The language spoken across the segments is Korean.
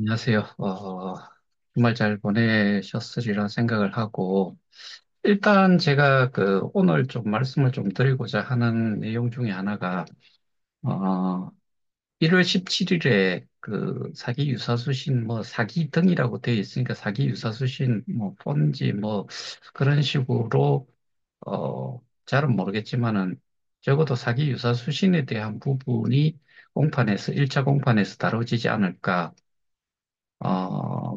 안녕하세요. 주말 잘 보내셨으리라 생각을 하고, 일단 제가 오늘 좀 말씀을 좀 드리고자 하는 내용 중에 하나가, 어, 1월 17일에 사기 유사수신, 사기 등이라고 되어 있으니까 사기 유사수신, 폰지, 그런 식으로, 잘은 모르겠지만은, 적어도 사기 유사수신에 대한 부분이 공판에서, 1차 공판에서 다뤄지지 않을까.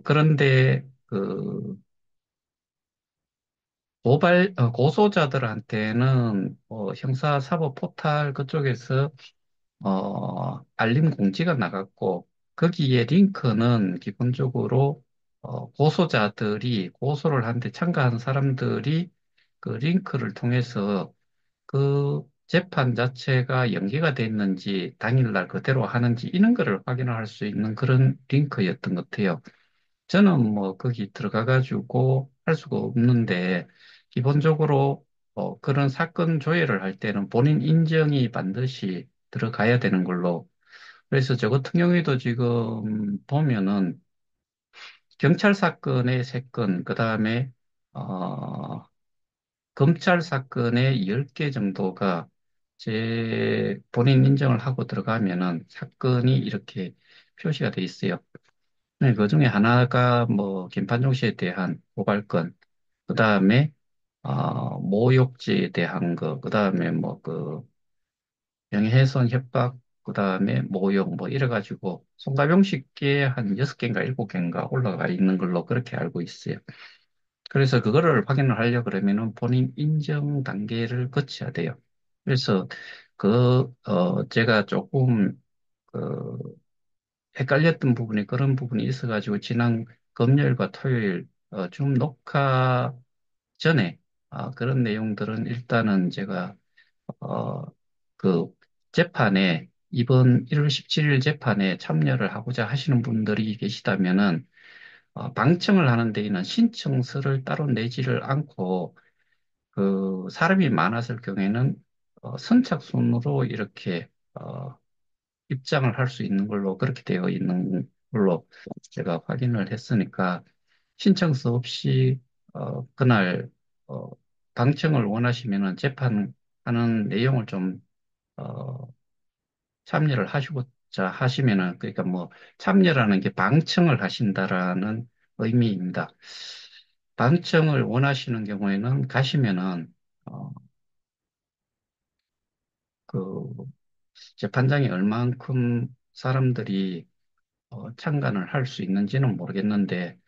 그런데 고소자들한테는 형사사법 포탈 그쪽에서 알림 공지가 나갔고, 거기에 링크는 기본적으로 고소자들이 고소를 한데 참가한 사람들이 그 링크를 통해서 그 재판 자체가 연기가 됐는지 당일날 그대로 하는지 이런 거를 확인할 수 있는 그런 링크였던 것 같아요. 저는 거기 들어가가지고 할 수가 없는데, 기본적으로 그런 사건 조회를 할 때는 본인 인정이 반드시 들어가야 되는 걸로. 그래서 저 같은 경우에도 지금 보면은 경찰 사건의 3건, 그 다음에 어, 검찰 사건의 10개 정도가 제 본인 인정을 하고 들어가면은 사건이 이렇게 표시가 돼 있어요. 네, 그 중에 하나가 김판종 씨에 대한 고발건, 그 다음에, 모욕죄에 대한 거, 그 다음에 명예훼손 협박, 그 다음에 모욕, 이래가지고, 송가병 씨께 한 6개인가 7개인가 올라가 있는 걸로 그렇게 알고 있어요. 그래서 그거를 확인을 하려 그러면은 본인 인정 단계를 거쳐야 돼요. 그래서 제가 조금, 그, 헷갈렸던 부분이 그런 부분이 있어가지고 지난 금요일과 토요일 줌 녹화 전에 그런 내용들은 일단은 제가 어, 그 재판에 이번 1월 17일 재판에 참여를 하고자 하시는 분들이 계시다면은 방청을 하는 데에는 신청서를 따로 내지를 않고 그 사람이 많았을 경우에는 선착순으로 이렇게 입장을 할 수 있는 걸로 그렇게 되어 있는 걸로 제가 확인을 했으니까 신청서 없이 그날 어, 방청을 원하시면은 재판하는 내용을 좀 어, 참여를 하시고자 하시면은 그러니까 참여라는 게 방청을 하신다라는 의미입니다. 방청을 원하시는 경우에는 가시면은 어, 그 재판장이 얼만큼 사람들이 참관을 할 수 있는지는 모르겠는데,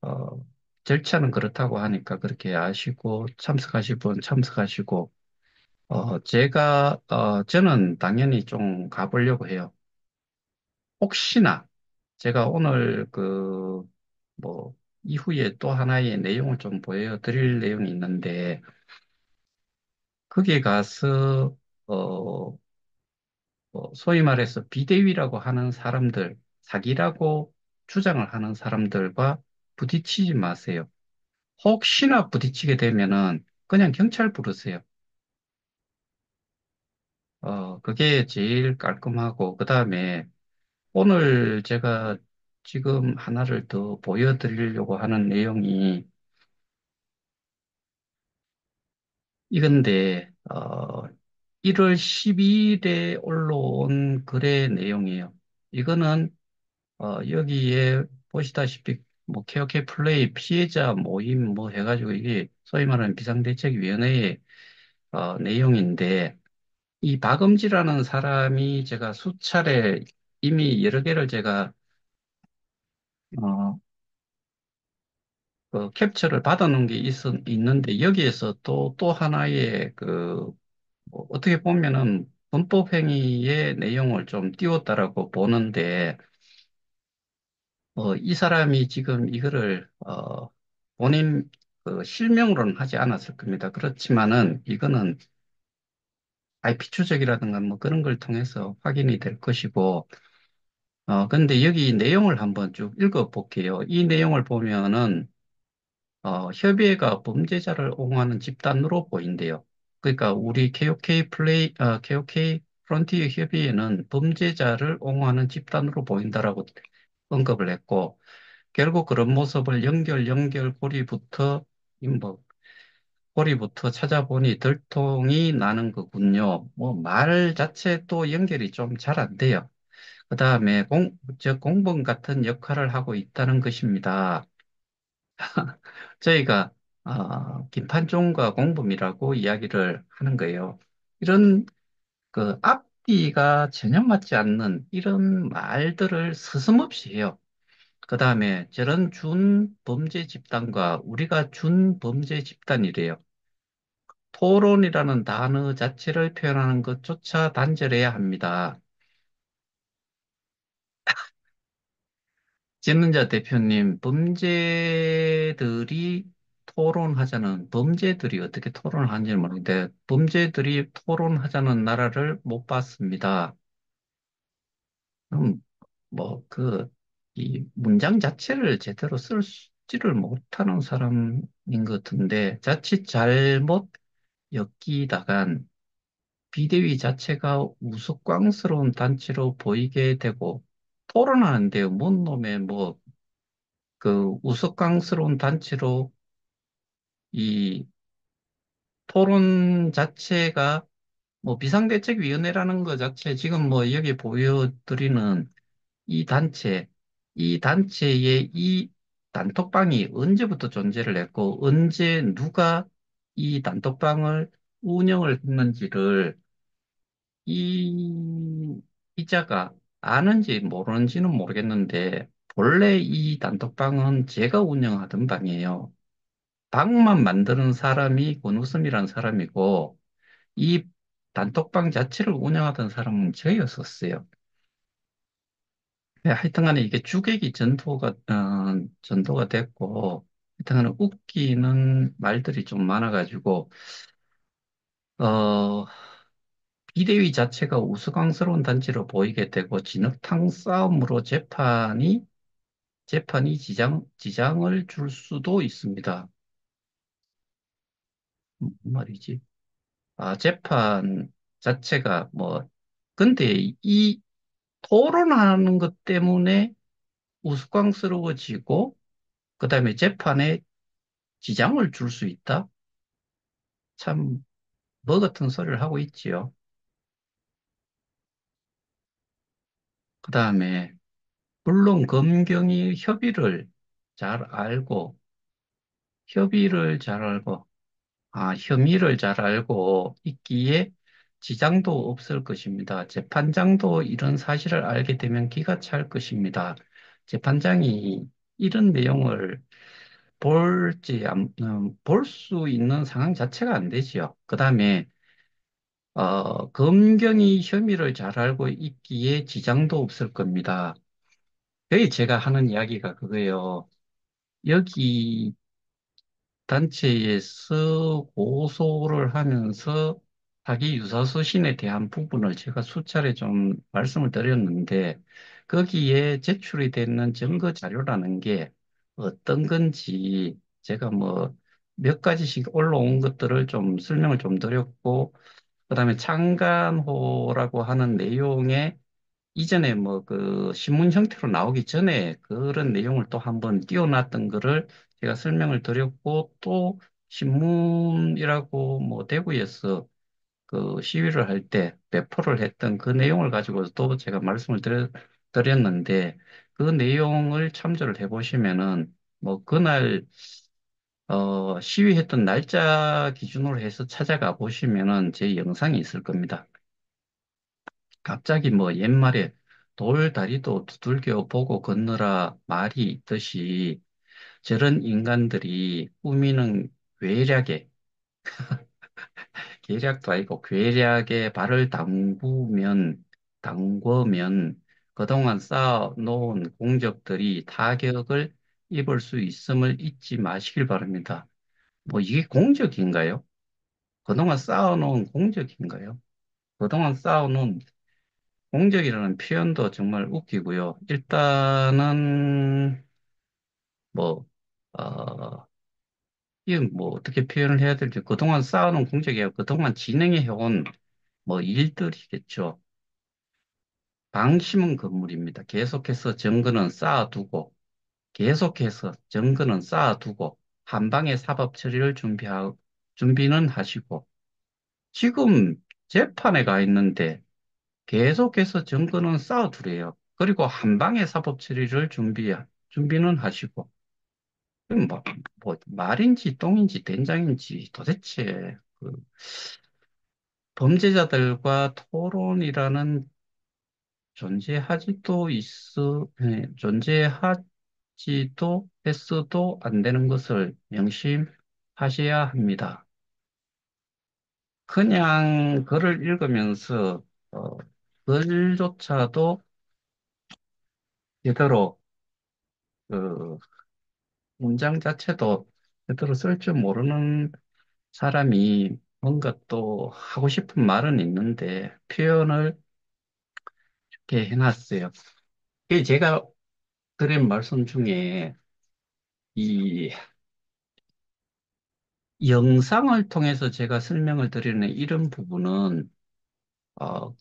어, 절차는 그렇다고 하니까 그렇게 아시고, 참석하실 분 참석하시고, 저는 당연히 좀 가보려고 해요. 혹시나 제가 오늘 이후에 또 하나의 내용을 좀 보여드릴 내용이 있는데, 거기에 가서, 어, 소위 말해서 비대위라고 하는 사람들, 사기라고 주장을 하는 사람들과 부딪히지 마세요. 혹시나 부딪히게 되면은 그냥 경찰 부르세요. 그게 제일 깔끔하고, 그 다음에 오늘 제가 지금 하나를 더 보여드리려고 하는 내용이 이건데, 1월 12일에 올라온 글의 내용이에요. 이거는 여기에 보시다시피 KOK 플레이 피해자 모임 해가지고 이게 소위 말하는 비상대책위원회의 내용인데 이 박음지라는 사람이 제가 수차례 이미 여러 개를 제가 어, 캡처를 받아놓은 게 있는데 여기에서 또 하나의 어떻게 보면은 범법행위의 내용을 좀 띄웠다라고 보는데 이 사람이 지금 이거를 본인 실명으로는 하지 않았을 겁니다. 그렇지만은 이거는 IP 추적이라든가 그런 걸 통해서 확인이 될 것이고, 근데 여기 내용을 한번 쭉 읽어 볼게요. 이 내용을 보면은 협의회가 범죄자를 옹호하는 집단으로 보인대요. 그러니까 우리 KOK 프론티어 협의회는 범죄자를 옹호하는 집단으로 보인다라고 언급을 했고, 결국 그런 모습을 뭐, 고리부터 찾아보니 들통이 나는 거군요. 뭐, 말 자체도 연결이 좀 잘 안 돼요. 그 다음에 즉, 공범 같은 역할을 하고 있다는 것입니다. 저희가, 김판종과 공범이라고 이야기를 하는 거예요. 이런 그 앞뒤가 전혀 맞지 않는 이런 말들을 서슴없이 해요. 그 다음에 저런 준범죄 집단과 우리가 준범죄 집단이래요. 토론이라는 단어 자체를 표현하는 것조차 단절해야 합니다. 진능자 대표님, 범죄들이 어떻게 토론을 하는지 모르는데, 범죄들이 토론하자는 나라를 못 봤습니다. 음, 뭐, 이 문장 자체를 제대로 쓸지를 못하는 사람인 것 같은데, 자칫 잘못 엮이다간 비대위 자체가 우스꽝스러운 단체로 보이게 되고, 토론하는데요. 뭔 놈의 우스꽝스러운 단체로 이 토론 자체가 비상대책위원회라는 것 자체 지금 여기 보여드리는 이 단체, 이 단체의 이 단톡방이 언제부터 존재를 했고, 언제 누가 이 단톡방을 운영을 했는지를 이 기자가 아는지 모르는지는 모르겠는데, 본래 이 단톡방은 제가 운영하던 방이에요. 방만 만드는 사람이 권우섭이라는 사람이고, 이 단톡방 자체를 운영하던 사람은 저였었어요. 하여튼 간에 이게 주객이 전도가 됐고, 하여튼 간에 웃기는 말들이 좀 많아가지고, 어, 비대위 자체가 우스꽝스러운 단체로 보이게 되고, 진흙탕 싸움으로 재판이 지장을 줄 수도 있습니다. 말이지. 재판 자체가 근데 이 토론하는 것 때문에 우스꽝스러워지고, 그 다음에 재판에 지장을 줄 수 있다? 참, 뭐 같은 소리를 하고 있지요. 그 다음에, 물론 검경이 잘 알고, 협의를 잘 알고, 혐의를 잘 알고 있기에 지장도 없을 것입니다. 재판장도 이런 사실을 알게 되면 기가 찰 것입니다. 재판장이 이런 내용을 볼 수 있는 상황 자체가 안 되지요. 그 다음에, 검경이 혐의를 잘 알고 있기에 지장도 없을 겁니다. 여기 제가 하는 이야기가 그거예요. 여기 단체에서 고소를 하면서 자기 유사서신에 대한 부분을 제가 수차례 좀 말씀을 드렸는데, 거기에 제출이 되는 증거 자료라는 게 어떤 건지 제가 몇 가지씩 올라온 것들을 좀 설명을 좀 드렸고, 그다음에 창간호라고 하는 내용에 이전에 신문 형태로 나오기 전에 그런 내용을 또 한번 띄워놨던 거를 제가 설명을 드렸고, 또 신문이라고 대구에서 그 시위를 할 때 배포를 했던 그 내용을 가지고 또 제가 드렸는데, 그 내용을 참조를 해보시면은 그날 시위했던 날짜 기준으로 해서 찾아가 보시면은 제 영상이 있을 겁니다. 갑자기 옛말에 돌 다리도 두들겨 보고 건너라 말이 있듯이, 저런 인간들이 꾸미는 괴략에, 계략도 아니고 괴략에 발을 담그면 그동안 쌓아놓은 공적들이 타격을 입을 수 있음을 잊지 마시길 바랍니다. 이게 공적인가요? 그동안 쌓아놓은 공적인가요? 그동안 쌓아놓은 공적이라는 표현도 정말 웃기고요. 일단은 뭐, 어, 이건 어떻게 표현을 해야 될지, 그동안 쌓아놓은 공적이야 그동안 진행해 온 일들이겠죠. 방심은 건물입니다. 계속해서 정근은 쌓아두고, 계속해서 정근은 쌓아두고, 한 방에 사법 처리를 준비는 하시고, 지금 재판에 가 있는데 계속해서 정근은 쌓아두래요. 그리고 한 방에 사법 처리를 준비는 하시고, 그럼 뭐 말인지 똥인지 된장인지 도대체 그 범죄자들과 토론이라는 존재하지도 했어도 안 되는 것을 명심하셔야 합니다. 그냥 글을 읽으면서, 어, 글조차도 제대로, 그, 문장 자체도 제대로 쓸 줄 모르는 사람이 뭔가 또 하고 싶은 말은 있는데 표현을 이렇게 해놨어요. 이게 제가 드린 말씀 중에 이 영상을 통해서 제가 설명을 드리는 이런 부분은 어,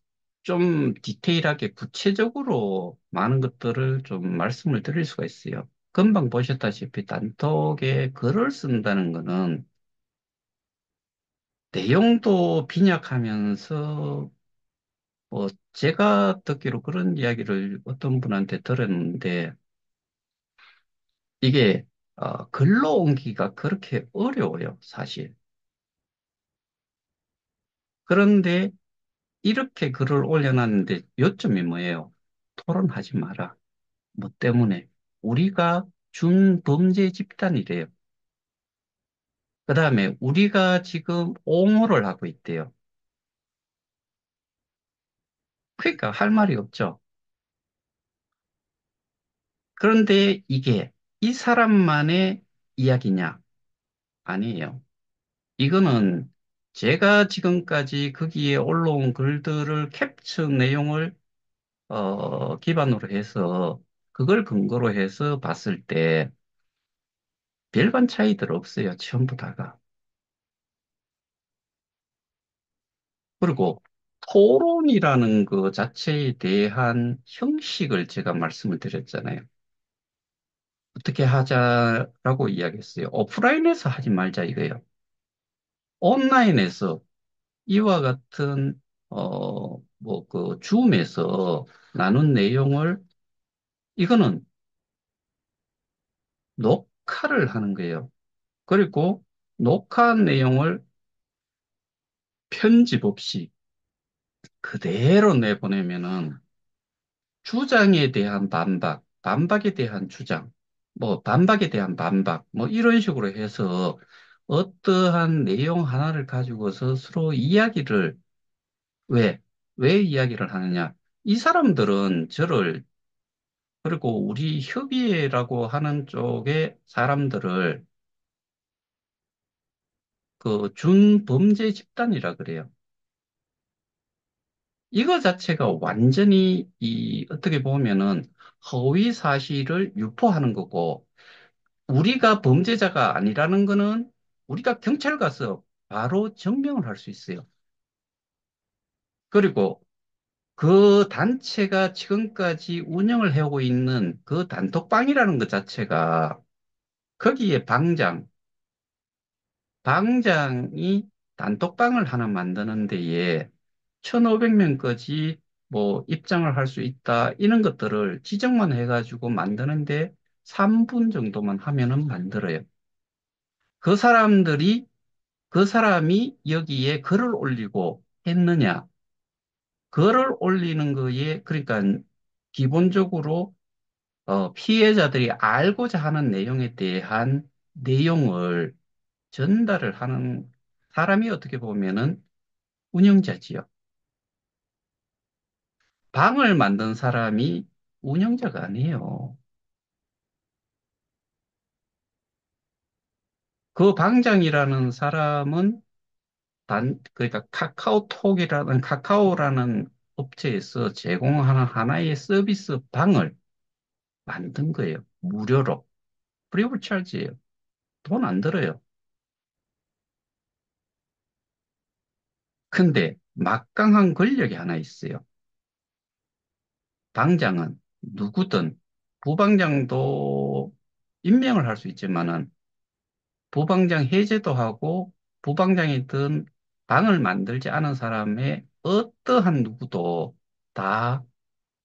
좀 디테일하게 구체적으로 많은 것들을 좀 말씀을 드릴 수가 있어요. 금방 보셨다시피 단톡에 글을 쓴다는 거는 내용도 빈약하면서 제가 듣기로 그런 이야기를 어떤 분한테 들었는데 이게 글로 옮기기가 그렇게 어려워요, 사실. 그런데 이렇게 글을 올려놨는데 요점이 뭐예요? 토론하지 마라. 뭐 때문에? 우리가 준범죄 집단이래요. 그 다음에 우리가 지금 옹호를 하고 있대요. 그러니까 할 말이 없죠. 그런데 이게 이 사람만의 이야기냐? 아니에요. 이거는 제가 지금까지 거기에 올라온 글들을 캡처 내용을 기반으로 해서 그걸 근거로 해서 봤을 때 별반 차이들 없어요. 전부 다가. 그리고 토론이라는 그 자체에 대한 형식을 제가 말씀을 드렸잖아요. 어떻게 하자라고 이야기했어요. 오프라인에서 하지 말자 이거예요. 온라인에서 이와 같은 뭐 그 줌에서 나눈 내용을 이거는 녹화를 하는 거예요. 그리고 녹화한 내용을 편집 없이 그대로 내보내면은 주장에 대한 반박, 반박에 대한 주장, 뭐 반박에 대한 반박, 뭐 이런 식으로 해서 어떠한 내용 하나를 가지고서 서로 이야기를 왜, 왜 이야기를 하느냐? 이 사람들은 저를 그리고 우리 협의회라고 하는 쪽의 사람들을 그 준범죄 집단이라 그래요. 이거 자체가 완전히 어떻게 보면은 허위 사실을 유포하는 거고 우리가 범죄자가 아니라는 거는 우리가 경찰 가서 바로 증명을 할 수 있어요. 그리고 그 단체가 지금까지 운영을 해오고 있는 그 단톡방이라는 것 자체가 거기에 방장이 단톡방을 하나 만드는 데에 1,500명까지 뭐 입장을 할 수 있다. 이런 것들을 지정만 해가지고 만드는데 3분 정도만 하면은 만들어요. 그 사람들이 그 사람이 여기에 글을 올리고 했느냐? 글을 올리는 거에, 그러니까 기본적으로 피해자들이 알고자 하는 내용에 대한 내용을 전달을 하는 사람이 어떻게 보면은 운영자지요. 방을 만든 사람이 운영자가 아니에요. 그 방장이라는 사람은 그러니까 카카오라는 업체에서 제공하는 하나의 서비스 방을 만든 거예요. 무료로. 프리 오브 차지예요. 돈 안 들어요. 근데 막강한 권력이 하나 있어요. 방장은 누구든 부방장도 임명을 할 수 있지만은 부방장 해제도 하고 부방장이든 방을 만들지 않은 사람의 어떠한 누구도 다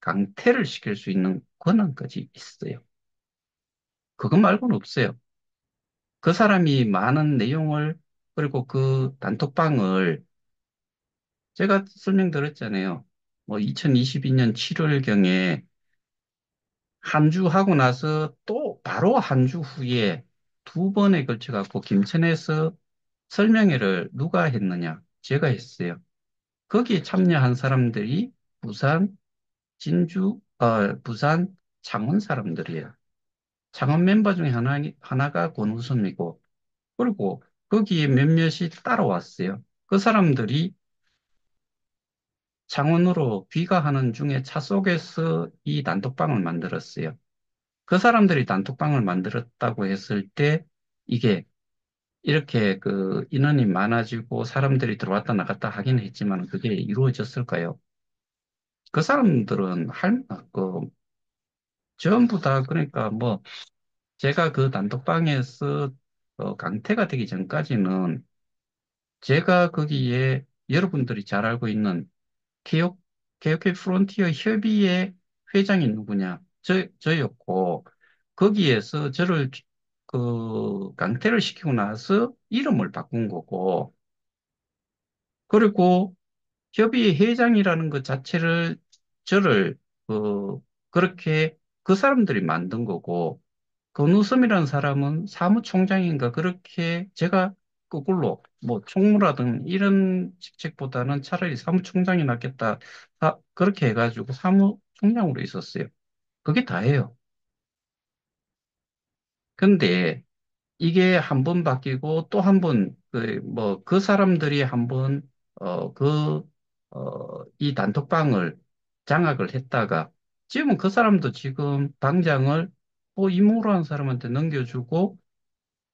강퇴를 시킬 수 있는 권한까지 있어요. 그것 말고는 없어요. 그 사람이 많은 내용을 그리고 그 단톡방을 제가 설명드렸잖아요. 뭐 2022년 7월경에 한 주 하고 나서 또 바로 한 주 후에 두 번에 걸쳐 갖고 김천에서 설명회를 누가 했느냐? 제가 했어요. 거기에 참여한 사람들이 부산, 부산 창원 사람들이에요. 창원 멤버 중에 하나가 권우섭이고, 그리고 거기에 몇몇이 따라왔어요. 그 사람들이 창원으로 귀가하는 중에 차 속에서 이 단톡방을 만들었어요. 그 사람들이 단톡방을 만들었다고 했을 때 이게 이렇게 그 인원이 많아지고 사람들이 들어왔다 나갔다 하긴 했지만 그게 이루어졌을까요? 그 사람들은 전부 다 그러니까 뭐 제가 그 단톡방에서 강퇴가 되기 전까지는 제가 거기에 여러분들이 잘 알고 있는 개혁, 개혁의 프론티어 협의회 회장이 누구냐? 저였고, 거기에서 저를 그 강퇴를 시키고 나서 이름을 바꾼 거고, 그리고 협의회 회장이라는 것 자체를 저를 그렇게 그 사람들이 만든 거고, 권우섭이라는 사람은 사무총장인가 그렇게 제가 거꾸로 뭐 총무라든 이런 직책보다는 차라리 사무총장이 낫겠다. 그렇게 해가지고 사무총장으로 있었어요. 그게 다예요. 근데 이게 한 번 바뀌고 또 한 번, 그 사람들이 한 번, 이 단톡방을 장악을 했다가 지금은 그 사람도 지금 당장을 이모로 한 사람한테 넘겨주고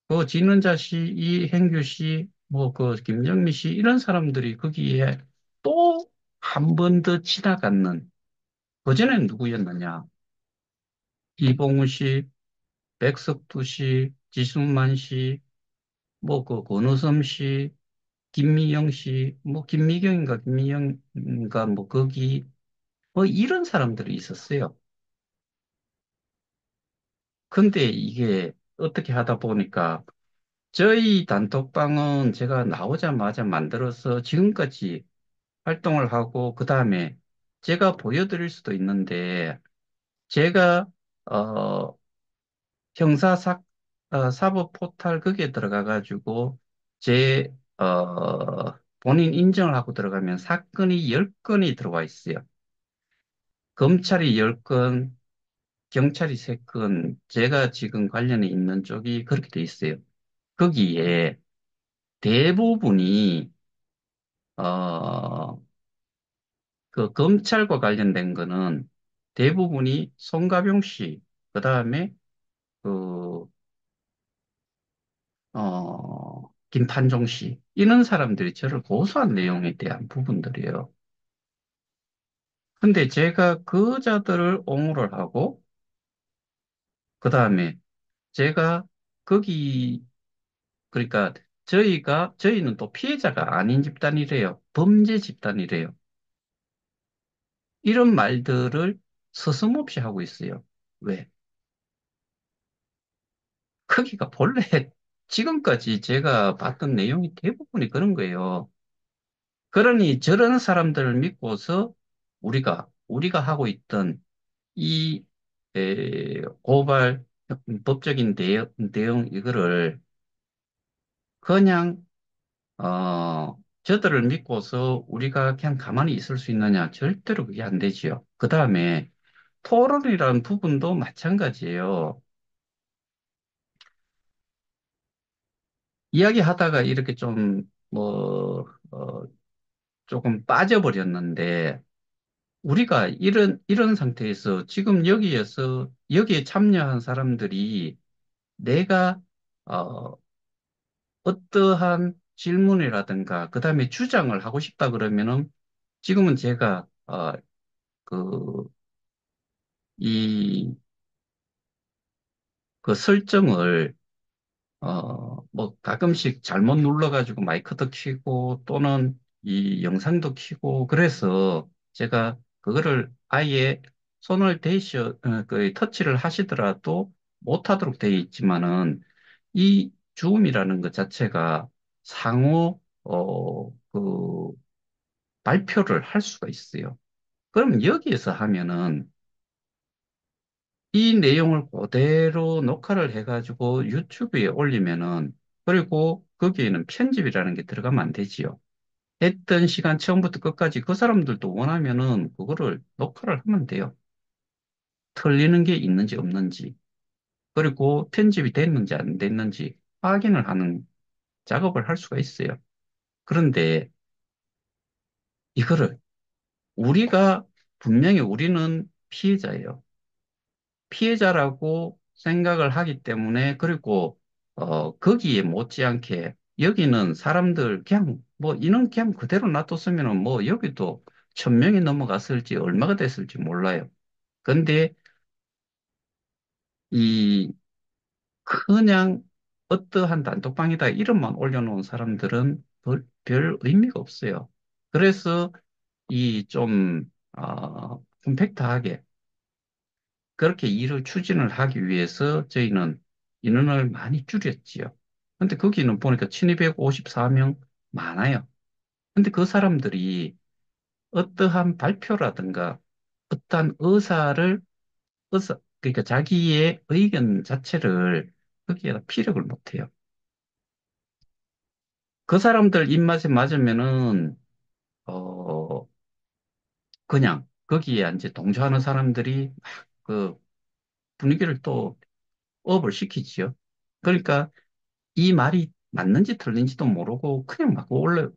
그 진은자 씨, 이행규 씨, 뭐 그 김정미 씨 이런 사람들이 거기에 또 한 번 더 지나갔는 그전에는 누구였느냐? 이봉우 씨, 백석두 씨, 지순만 씨, 뭐 그 권우섭 씨, 김미영 씨, 뭐 김미경인가 김미영인가 뭐 거기 뭐 이런 사람들이 있었어요. 근데 이게 어떻게 하다 보니까 저희 단톡방은 제가 나오자마자 만들어서 지금까지 활동을 하고, 그 다음에 제가 보여드릴 수도 있는데, 제가, 어, 사법 포탈 거기에 들어가가지고, 제, 본인 인정을 하고 들어가면 사건이 10건이 들어와 있어요. 검찰이 10건, 경찰이 3건, 제가 지금 관련해 있는 쪽이 그렇게 돼 있어요. 거기에 대부분이, 어, 그 검찰과 관련된 거는 대부분이 송가병 씨, 그 다음에 그, 김판종 씨, 이런 사람들이 저를 고소한 내용에 대한 부분들이에요. 근데 제가 그 자들을 옹호를 하고, 그 다음에 제가 거기, 그러니까 저희는 또 피해자가 아닌 집단이래요. 범죄 집단이래요. 이런 말들을 서슴없이 하고 있어요. 왜? 크기가 본래 지금까지 제가 봤던 내용이 대부분이 그런 거예요. 그러니 저런 사람들을 믿고서 우리가 하고 있던 이 고발 법적인 대응 이거를 그냥, 저들을 믿고서 우리가 그냥 가만히 있을 수 있느냐? 절대로 그게 안 되지요. 그 다음에 토론이라는 부분도 마찬가지예요. 이야기하다가 이렇게 좀, 조금 빠져버렸는데, 우리가 이런 상태에서 지금 여기에 참여한 사람들이 내가, 어, 어떠한 질문이라든가, 그 다음에 주장을 하고 싶다 그러면은, 지금은 제가, 그, 이, 그 설정을, 뭐 가끔씩 잘못 눌러가지고 마이크도 켜고 또는 이 영상도 켜고 그래서 제가 그거를 아예 손을 그 터치를 하시더라도 못하도록 되어 있지만은 이 줌이라는 것 자체가 상호, 발표를 할 수가 있어요. 그럼 여기에서 하면은 이 내용을 그대로 녹화를 해가지고 유튜브에 올리면은 그리고 거기에는 편집이라는 게 들어가면 안 되지요. 했던 시간 처음부터 끝까지 그 사람들도 원하면은 그거를 녹화를 하면 돼요. 틀리는 게 있는지 없는지 그리고 편집이 됐는지 안 됐는지 확인을 하는 작업을 할 수가 있어요. 그런데 이거를 우리가 분명히 우리는 피해자예요. 피해자라고 생각을 하기 때문에 그리고 거기에 못지않게 여기는 사람들 그냥 뭐 인원 그냥 그대로 놔뒀으면은 뭐 여기도 1,000명이 넘어갔을지 얼마가 됐을지 몰라요. 근데 이 그냥 어떠한 단톡방에다 이름만 올려놓은 사람들은 별 의미가 없어요. 그래서 이 좀 컴팩트하게 그렇게 일을 추진을 하기 위해서 저희는 인원을 많이 줄였지요. 근데 거기는 보니까 1254명 많아요. 근데 그 사람들이 어떠한 발표라든가 어떠한 그러니까 자기의 의견 자체를 거기에다 피력을 못해요. 그 사람들 입맛에 맞으면은, 어, 그냥 거기에 이제 동조하는 사람들이 막 그 분위기를 또 업을 시키지요. 그러니까 이 말이 맞는지 틀린지도 모르고 그냥 막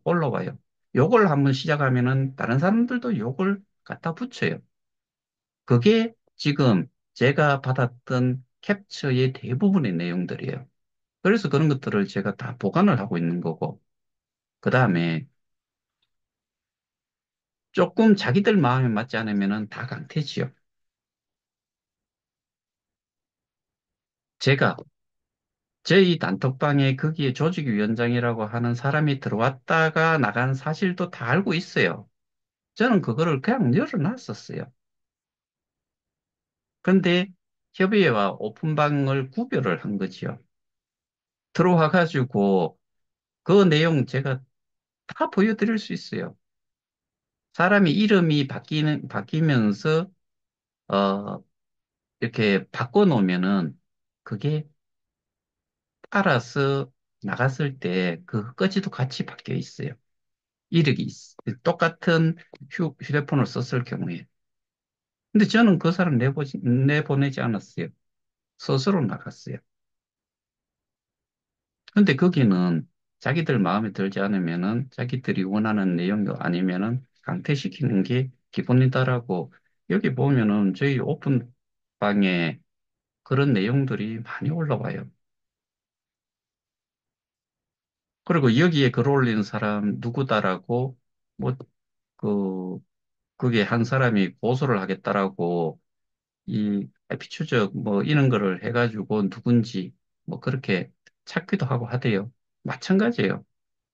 올라와요. 욕을 한번 시작하면은 다른 사람들도 욕을 갖다 붙여요. 그게 지금 제가 받았던 캡처의 대부분의 내용들이에요. 그래서 그런 것들을 제가 다 보관을 하고 있는 거고, 그 다음에 조금 자기들 마음에 맞지 않으면은 다 강퇴지요. 제가 저희 단톡방에 거기에 조직위원장이라고 하는 사람이 들어왔다가 나간 사실도 다 알고 있어요. 저는 그거를 그냥 열어놨었어요. 근데 협의회와 오픈방을 구별을 한 거지요. 들어와 가지고 그 내용 제가 다 보여드릴 수 있어요. 사람이 이름이 바뀌면서, 어, 이렇게 바꿔놓으면은 그게 따라서 나갔을 때 그 꺼지도 같이 바뀌어 있어요. 똑같은 휴대폰을 썼을 경우에. 근데 저는 그 사람 내보내지 않았어요. 스스로 나갔어요. 근데 거기는 자기들 마음에 들지 않으면은 자기들이 원하는 내용이 아니면은 강퇴시키는 게 기본이다라고 여기 보면은 저희 오픈방에 그런 내용들이 많이 올라와요. 그리고 여기에 글 올리는 사람 누구다라고 뭐 그 그게 한 사람이 고소를 하겠다라고 이 IP 추적 뭐 이런 거를 해가지고 누군지 뭐 그렇게 찾기도 하고 하대요. 마찬가지예요.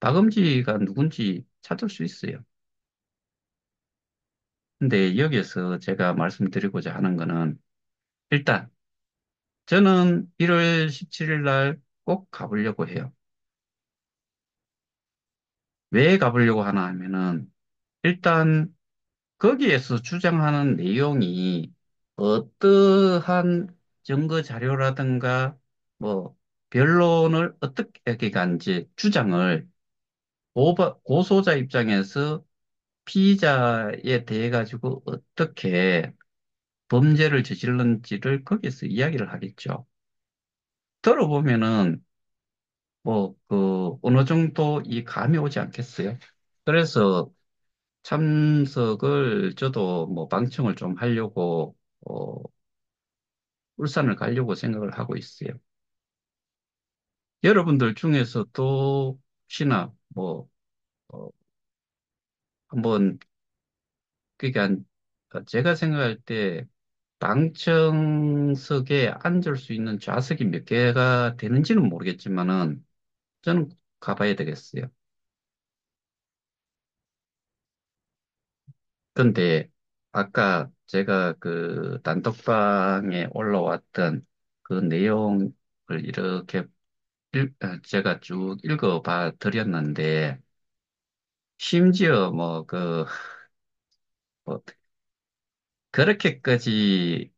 박음지가 누군지 찾을 수 있어요. 근데 여기에서 제가 말씀드리고자 하는 거는 일단 저는 1월 17일 날 꼭 가보려고 해요. 왜 가보려고 하나 하면은 일단 거기에서 주장하는 내용이 어떠한 증거 자료라든가 뭐 변론을 어떻게 간지 주장을 고소자 입장에서 피의자에 대해 가지고 어떻게 범죄를 저질렀는지를 거기서 이야기를 하겠죠. 들어보면은 뭐 그 어느 정도 이 감이 오지 않겠어요? 그래서 참석을 저도 뭐 방청을 좀 하려고 울산을 가려고 생각을 하고 있어요. 여러분들 중에서도 혹시나 뭐 어, 한번 그게 제가 생각할 때 당청석에 앉을 수 있는 좌석이 몇 개가 되는지는 모르겠지만은 저는 가봐야 되겠어요. 근데 아까 제가 그 단톡방에 올라왔던 그 내용을 이렇게 제가 쭉 읽어봐 드렸는데 심지어 뭐 뭐 그렇게까지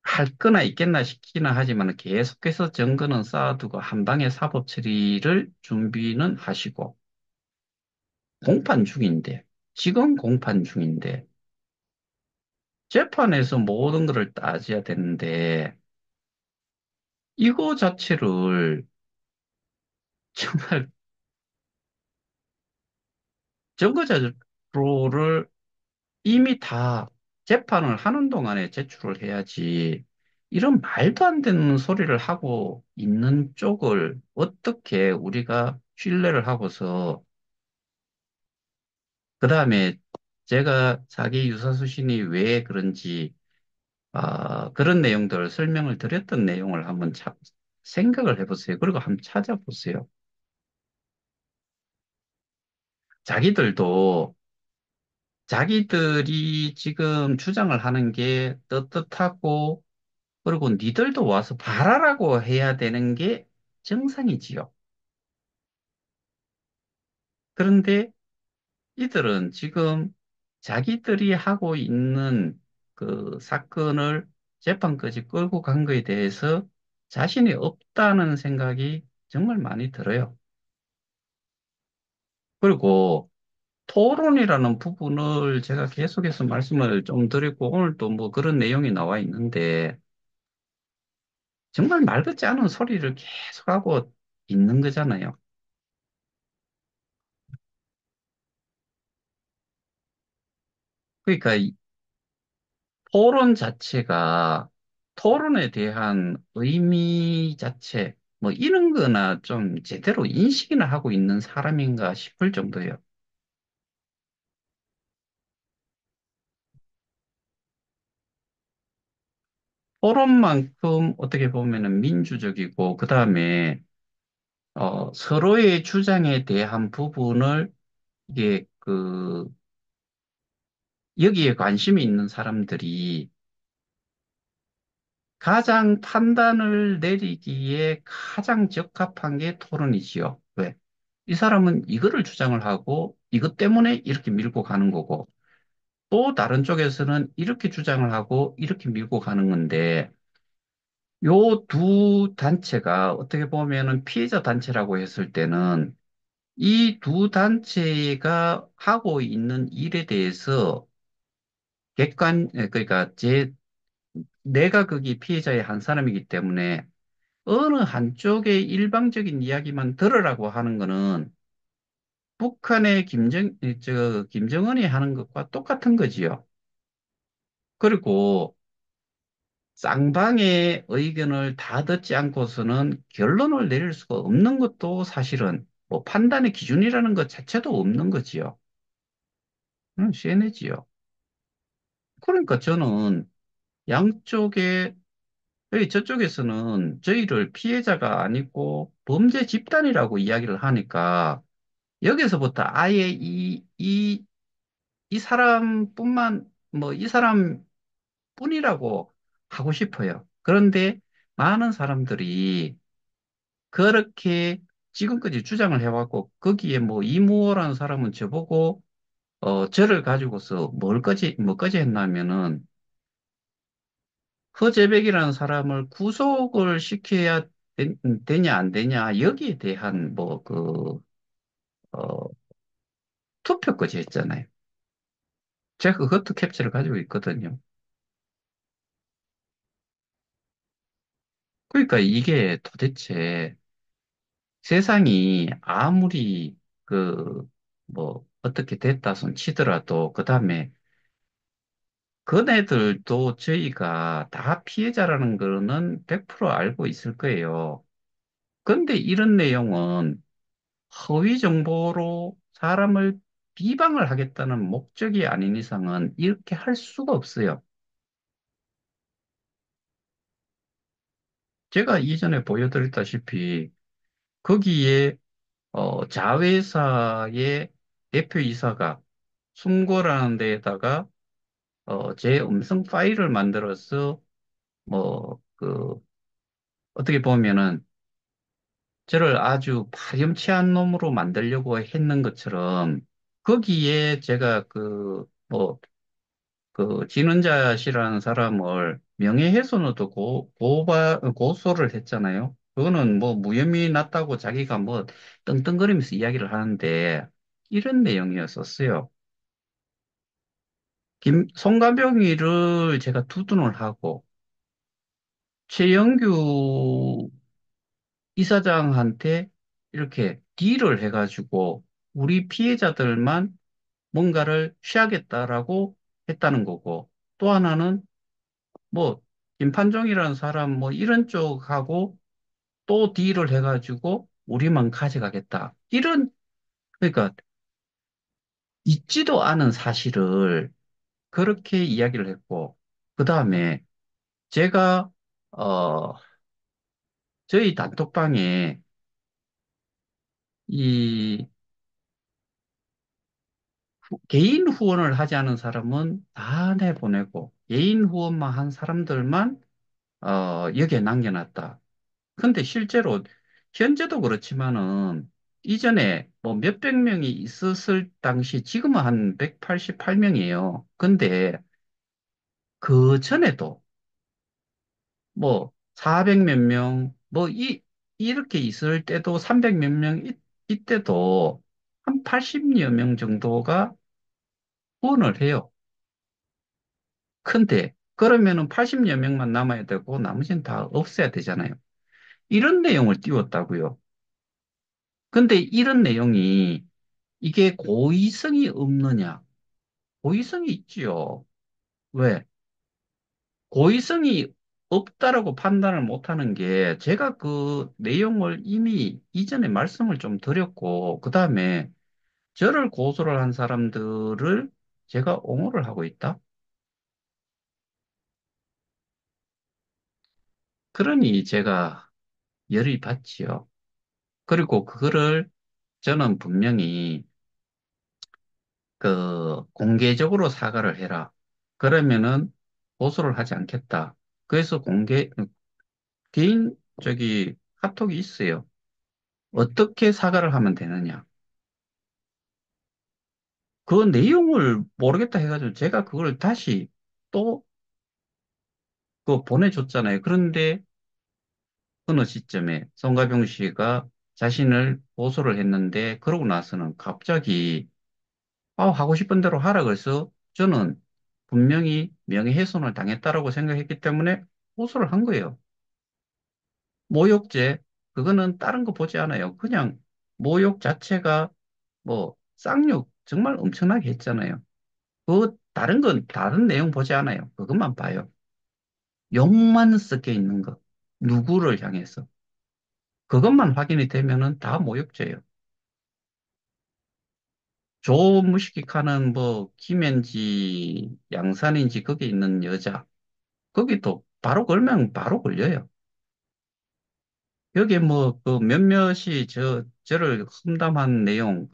할 거나 있겠나 싶기는 하지만 계속해서 증거는 쌓아두고 한 방에 사법 처리를 준비는 하시고 공판 중인데 지금 공판 중인데 재판에서 모든 것을 따져야 되는데 이거 자체를 정말 증거자료를 이미 다 재판을 하는 동안에 제출을 해야지 이런 말도 안 되는 소리를 하고 있는 쪽을 어떻게 우리가 신뢰를 하고서 그다음에 제가 자기 유사수신이 왜 그런지 그런 내용들을 설명을 드렸던 내용을 한번 생각을 해보세요. 그리고 한번 찾아보세요. 자기들도 자기들이 지금 주장을 하는 게 떳떳하고 그리고 니들도 와서 봐라라고 해야 되는 게 정상이지요. 그런데 이들은 지금 자기들이 하고 있는 그 사건을 재판까지 끌고 간 거에 대해서 자신이 없다는 생각이 정말 많이 들어요. 그리고 토론이라는 부분을 제가 계속해서 말씀을 좀 드렸고 오늘 또 뭐 그런 내용이 나와 있는데 정말 말 같지 않은 소리를 계속하고 있는 거잖아요. 그러니까 이 토론 자체가 토론에 대한 의미 자체 뭐 이런 거나 좀 제대로 인식이나 하고 있는 사람인가 싶을 정도예요. 토론만큼 어떻게 보면은 민주적이고 그다음에 서로의 주장에 대한 부분을 이게 여기에 관심이 있는 사람들이 가장 판단을 내리기에 가장 적합한 게 토론이지요. 왜? 이 사람은 이거를 주장을 하고 이것 때문에 이렇게 밀고 가는 거고 또 다른 쪽에서는 이렇게 주장을 하고 이렇게 밀고 가는 건데 요 두 단체가 어떻게 보면은 피해자 단체라고 했을 때는 이 두 단체가 하고 있는 일에 대해서 그러니까 내가 거기 피해자의 한 사람이기 때문에 어느 한쪽의 일방적인 이야기만 들으라고 하는 거는 북한의 김정은이 하는 것과 똑같은 거지요. 그리고 쌍방의 의견을 다 듣지 않고서는 결론을 내릴 수가 없는 것도 사실은 뭐 판단의 기준이라는 것 자체도 없는 거지요. 시행해지요. 그러니까 저는 양쪽에 저쪽에서는 저희를 피해자가 아니고 범죄 집단이라고 이야기를 하니까 여기서부터 아예 이 이 사람뿐이라고 하고 싶어요. 그런데 많은 사람들이 그렇게 지금까지 주장을 해왔고, 거기에 뭐 이무호라는 사람은 저보고, 저를 가지고서 뭐까지 했냐면은, 허재백이라는 사람을 구속을 시켜야 되냐, 안 되냐, 여기에 대한 어, 투표까지 했잖아요. 제가 그것도 캡처를 가지고 있거든요. 그러니까 이게 도대체 세상이 아무리 어떻게 됐다 손 치더라도, 그 다음에 그네들도 저희가 다 피해자라는 거는 100% 알고 있을 거예요. 근데 이런 내용은 허위 정보로 사람을 비방을 하겠다는 목적이 아닌 이상은 이렇게 할 수가 없어요. 제가 이전에 보여드렸다시피 거기에 자회사의 대표이사가 숨고라는 데에다가 제 음성 파일을 만들어서 그 어떻게 보면은 저를 아주 파렴치한 놈으로 만들려고 했는 것처럼 거기에 제가 진은자 씨라는 사람을 명예훼손으로 고소를 했잖아요. 그거는 뭐 무혐의 났다고 자기가 뭐 떵떵거리면서 이야기를 하는데 이런 내용이었었어요. 송가병이를 제가 두둔을 하고 최영규 이사장한테 이렇게 딜을 해가지고 우리 피해자들만 뭔가를 취하겠다라고 했다는 거고 또 하나는 뭐 김판종이라는 사람 뭐 이런 쪽하고 또 딜을 해가지고 우리만 가져가겠다. 그러니까 있지도 않은 사실을 그렇게 이야기를 했고 그 다음에 제가 어 저희 단톡방에 이 개인 후원을 하지 않은 사람은 다 내보내고 개인 후원만 한 사람들만 여기에 남겨놨다. 근데 실제로 현재도 그렇지만은 이전에 뭐 몇백 명이 있었을 당시 지금은 한 188명이에요. 근데 그 전에도 뭐 400 몇 명, 이렇게 있을 때도 300 몇 명, 이때도 한 80여 명 정도가 후원을 해요. 근데 그러면은 80여 명만 남아야 되고 나머지는 다 없애야 되잖아요. 이런 내용을 띄웠다고요. 근데 이런 내용이 이게 고의성이 없느냐? 고의성이 있지요. 왜? 고의성이 없다라고 판단을 못하는 게 제가 그 내용을 이미 이전에 말씀을 좀 드렸고, 그 다음에 저를 고소를 한 사람들을 제가 옹호를 하고 있다? 그러니 제가 열이 받지요. 그리고 그거를 저는 분명히 공개적으로 사과를 해라. 그러면은 고소를 하지 않겠다. 그래서 개인 카톡이 있어요. 어떻게 사과를 하면 되느냐. 그 내용을 모르겠다 해가지고 제가 그걸 다시 또 보내줬잖아요. 그런데 어느 시점에 송가병 씨가 자신을 고소를 했는데 그러고 나서는 갑자기 하고 싶은 대로 하라 그래서 저는 분명히 명예훼손을 당했다라고 생각했기 때문에 고소를 한 거예요. 모욕죄, 그거는 다른 거 보지 않아요. 그냥 모욕 자체가 쌍욕 정말 엄청나게 했잖아요. 다른 내용 보지 않아요. 그것만 봐요. 욕만 섞여 있는 거. 누구를 향해서. 그것만 확인이 되면은 다 모욕죄예요. 조무시기카는 김앤지, 양산인지 거기 있는 여자. 거기도 바로 걸면 바로 걸려요. 여기 몇몇이 저를 험담한 내용,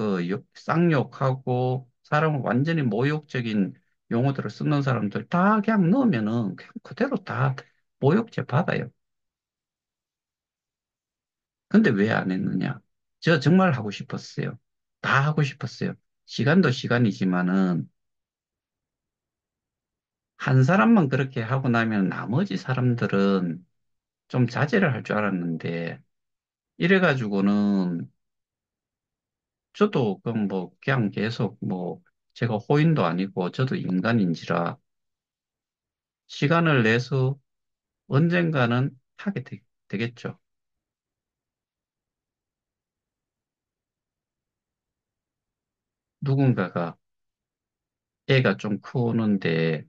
쌍욕하고 사람을 완전히 모욕적인 용어들을 쓰는 사람들 다 그냥 넣으면은 그냥 그대로 다 모욕죄 받아요. 근데 왜 안 했느냐? 저 정말 하고 싶었어요. 다 하고 싶었어요. 시간도 시간이지만은 한 사람만 그렇게 하고 나면 나머지 사람들은 좀 자제를 할 줄 알았는데 이래가지고는 저도 그럼 그냥 계속 제가 호인도 아니고 저도 인간인지라 시간을 내서 언젠가는 하게 되겠죠. 누군가가 애가 좀 크는데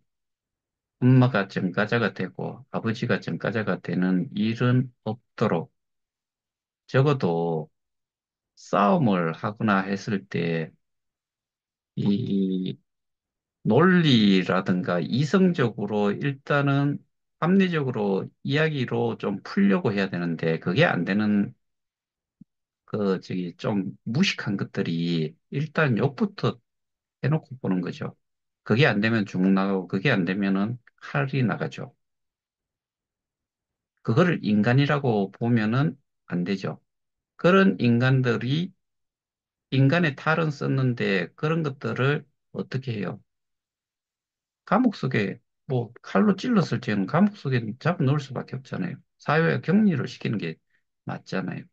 엄마가 전과자가 되고 아버지가 전과자가 되는 일은 없도록 적어도 싸움을 하거나 했을 때 이 논리라든가 이성적으로 일단은 합리적으로 이야기로 좀 풀려고 해야 되는데 그게 안 되는 좀 무식한 것들이 일단 욕부터 해놓고 보는 거죠. 그게 안 되면 죽 나가고 그게 안 되면은 칼이 나가죠. 그거를 인간이라고 보면은 안 되죠. 그런 인간들이 인간의 탈은 썼는데 그런 것들을 어떻게 해요? 감옥 속에 뭐 칼로 찔렀을 때는 감옥 속에 잡아놓을 수밖에 없잖아요. 사회에 격리를 시키는 게 맞잖아요.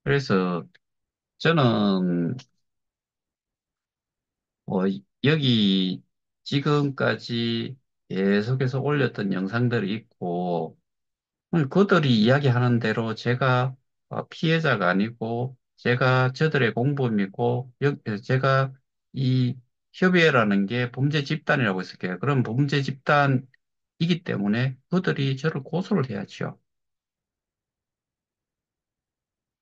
그래서 저는 여기 지금까지 계속해서 올렸던 영상들이 있고 그들이 이야기하는 대로 제가 피해자가 아니고 제가 저들의 공범이고 제가 이 협의회라는 게 범죄 집단이라고 했을게요. 그럼 범죄 집단이기 때문에 그들이 저를 고소를 해야죠.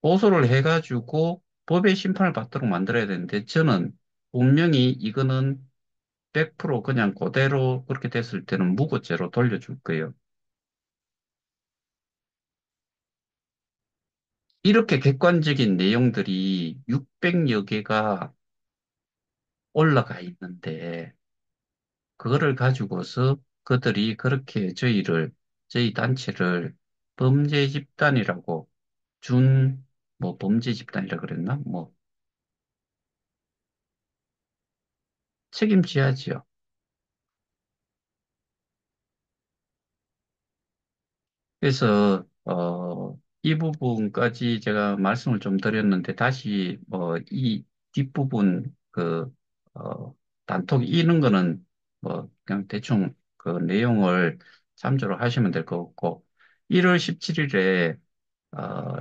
고소를 해가지고 법의 심판을 받도록 만들어야 되는데 저는 분명히 이거는 100% 그냥 그대로 그렇게 됐을 때는 무고죄로 돌려줄 거예요. 이렇게 객관적인 내용들이 600여 개가 올라가 있는데, 그거를 가지고서 그들이 그렇게 저희 단체를 범죄 집단이라고 뭐 범죄 집단이라 그랬나? 뭐 책임져야지요. 그래서, 이 부분까지 제가 말씀을 좀 드렸는데, 다시, 이 뒷부분, 단톡 이는 거는, 그냥 대충 그 내용을 참조를 하시면 될 것 같고, 1월 17일에,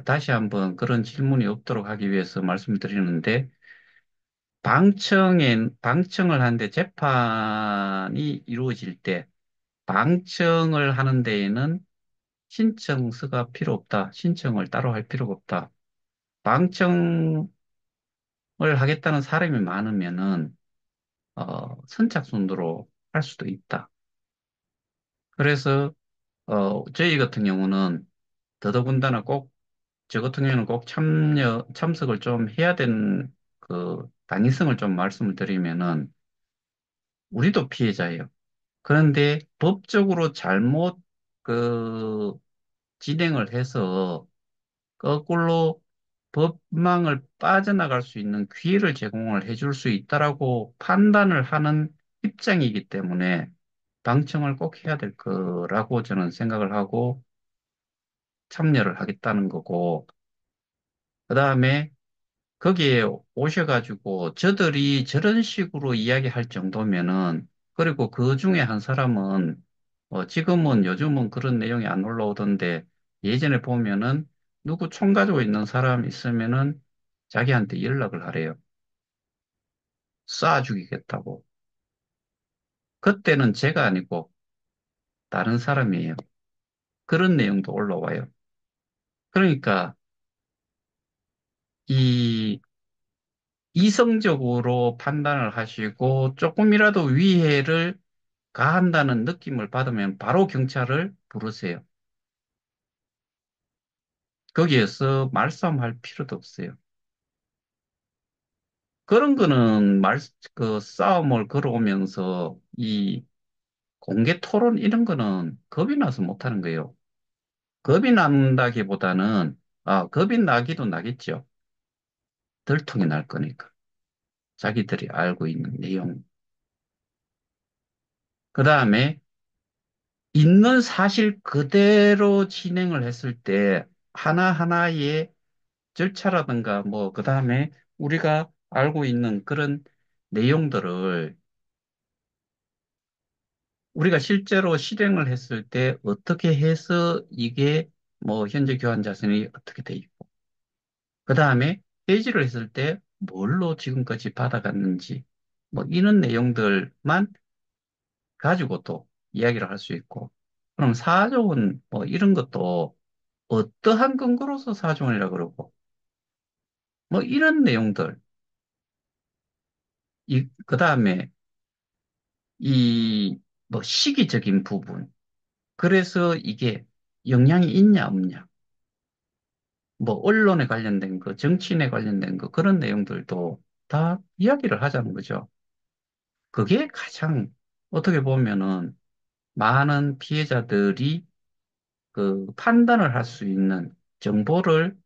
다시 한번 그런 질문이 없도록 하기 위해서 말씀을 드리는데, 방청을 하는데 재판이 이루어질 때, 방청을 하는 데에는 신청서가 필요 없다. 신청을 따로 할 필요가 없다. 방청을 하겠다는 사람이 많으면은, 선착순으로 할 수도 있다. 그래서, 저희 같은 경우는 더더군다나 저 같은 경우는 꼭 참석을 좀 해야 되는 당위성을 좀 말씀을 드리면은, 우리도 피해자예요. 그런데 법적으로 잘못 그 진행을 해서 거꾸로 법망을 빠져나갈 수 있는 기회를 제공을 해줄 수 있다라고 판단을 하는 입장이기 때문에 방청을 꼭 해야 될 거라고 저는 생각을 하고 참여를 하겠다는 거고, 그 다음에 거기에 오셔가지고 저들이 저런 식으로 이야기할 정도면은, 그리고 그 중에 한 사람은 지금은 요즘은 그런 내용이 안 올라오던데 예전에 보면은 누구 총 가지고 있는 사람 있으면은 자기한테 연락을 하래요. 쏴 죽이겠다고. 그때는 제가 아니고 다른 사람이에요. 그런 내용도 올라와요. 그러니까 이 이성적으로 판단을 하시고 조금이라도 위해를 가한다는 느낌을 받으면 바로 경찰을 부르세요. 거기에서 말싸움할 필요도 없어요. 그런 거는 싸움을 걸어오면서 이 공개 토론 이런 거는 겁이 나서 못하는 거예요. 겁이 난다기보다는, 겁이 나기도 나겠죠. 들통이 날 거니까. 자기들이 알고 있는 내용. 그 다음에 있는 사실 그대로 진행을 했을 때 하나하나의 절차라든가 그 다음에 우리가 알고 있는 그런 내용들을 우리가 실제로 실행을 했을 때 어떻게 해서 이게 현재 교환 자산이 어떻게 돼 있고 그 다음에 해지를 했을 때 뭘로 지금까지 받아갔는지 이런 내용들만 가지고 또 이야기를 할 수 있고 그럼 사정은 이런 것도 어떠한 근거로서 사정이라 그러고 이런 내용들 그 다음에 이, 뭐, 시기적인 부분. 그래서 이게 영향이 있냐, 없냐. 뭐, 언론에 관련된 거, 정치인에 관련된 거, 그런 내용들도 다 이야기를 하자는 거죠. 그게 가장, 어떻게 보면은, 많은 피해자들이 그 판단을 할 수 있는 정보를,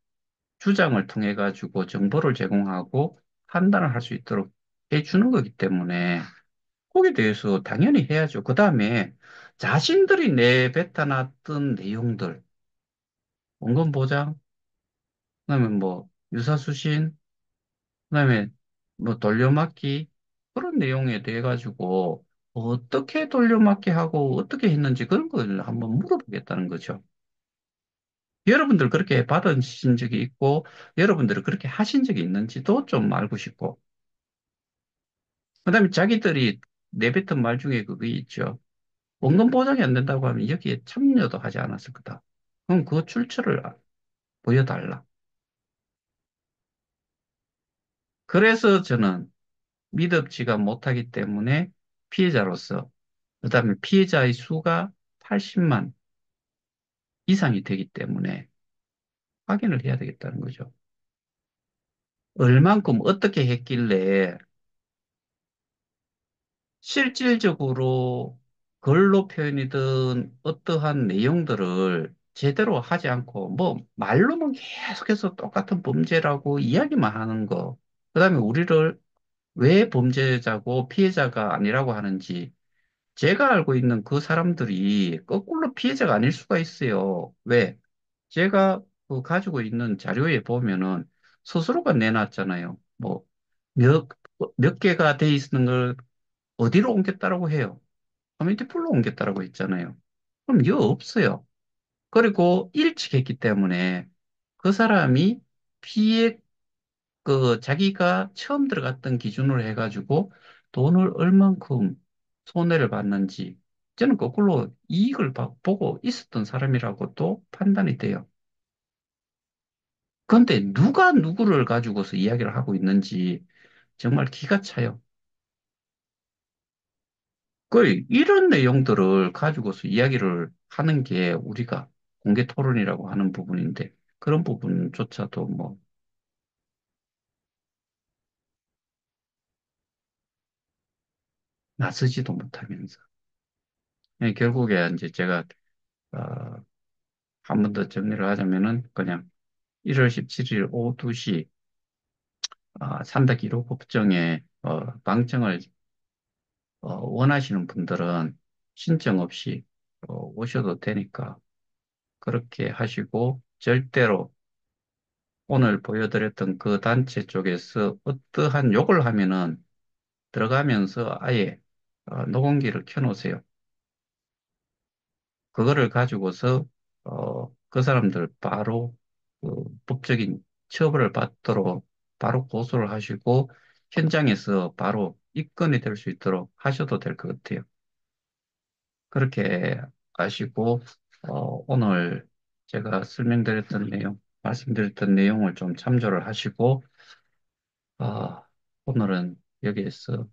주장을 통해 가지고 정보를 제공하고 판단을 할 수 있도록 해주는 거기 때문에, 거기에 대해서 당연히 해야죠. 그 다음에 자신들이 내뱉어놨던 내용들, 원금보장, 그다음에 뭐 유사수신, 그다음에 뭐 돌려막기 그런 내용에 대해 가지고 어떻게 돌려막기 하고 어떻게 했는지 그런 걸 한번 물어보겠다는 거죠. 여러분들 그렇게 받으신 적이 있고 여러분들은 그렇게 하신 적이 있는지도 좀 알고 싶고 그다음에 자기들이 내뱉은 말 중에 그게 있죠. 원금 보장이 안 된다고 하면 여기에 참여도 하지 않았을 거다. 그럼 그 출처를 보여달라. 그래서 저는 믿음직가 못하기 때문에 피해자로서, 그다음에 피해자의 수가 80만 이상이 되기 때문에 확인을 해야 되겠다는 거죠. 얼만큼 어떻게 했길래 실질적으로 글로 표현이든 어떠한 내용들을 제대로 하지 않고 뭐 말로만 계속해서 똑같은 범죄라고 이야기만 하는 거. 그다음에 우리를 왜 범죄자고 피해자가 아니라고 하는지 제가 알고 있는 그 사람들이 거꾸로 피해자가 아닐 수가 있어요. 왜? 제가 그 가지고 있는 자료에 보면은 스스로가 내놨잖아요. 뭐 몇, 몇 개가 돼 있는 걸 어디로 옮겼다라고 해요. 커뮤니티 풀로 옮겼다라고 했잖아요. 그럼 이거 없어요. 그리고 일찍했기 때문에 그 사람이 피해 그 자기가 처음 들어갔던 기준으로 해가지고 돈을 얼만큼 손해를 봤는지 저는 거꾸로 이익을 보고 있었던 사람이라고 또 판단이 돼요. 그런데 누가 누구를 가지고서 이야기를 하고 있는지 정말 기가 차요. 이런 내용들을 가지고서 이야기를 하는 게 우리가 공개 토론이라고 하는 부분인데 그런 부분조차도 뭐 나서지도 못하면서 결국에 이제 제가 어, 한 번 더 정리를 하자면은 그냥 1월 17일 오후 2시 301호 법정에 방청을 원하시는 분들은 신청 없이 오셔도 되니까 그렇게 하시고 절대로 오늘 보여드렸던 그 단체 쪽에서 어떠한 욕을 하면은 들어가면서 아예 녹음기를 켜놓으세요. 그거를 가지고서 그 사람들 바로 그 법적인 처벌을 받도록 바로 고소를 하시고 현장에서 바로 입건이 될 수 있도록 하셔도 될 것 같아요. 그렇게 하시고 오늘 제가 설명드렸던 내용, 말씀드렸던 내용을 좀 참조를 하시고 오늘은 여기에서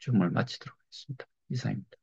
줌을 마치도록 하겠습니다. 이상입니다.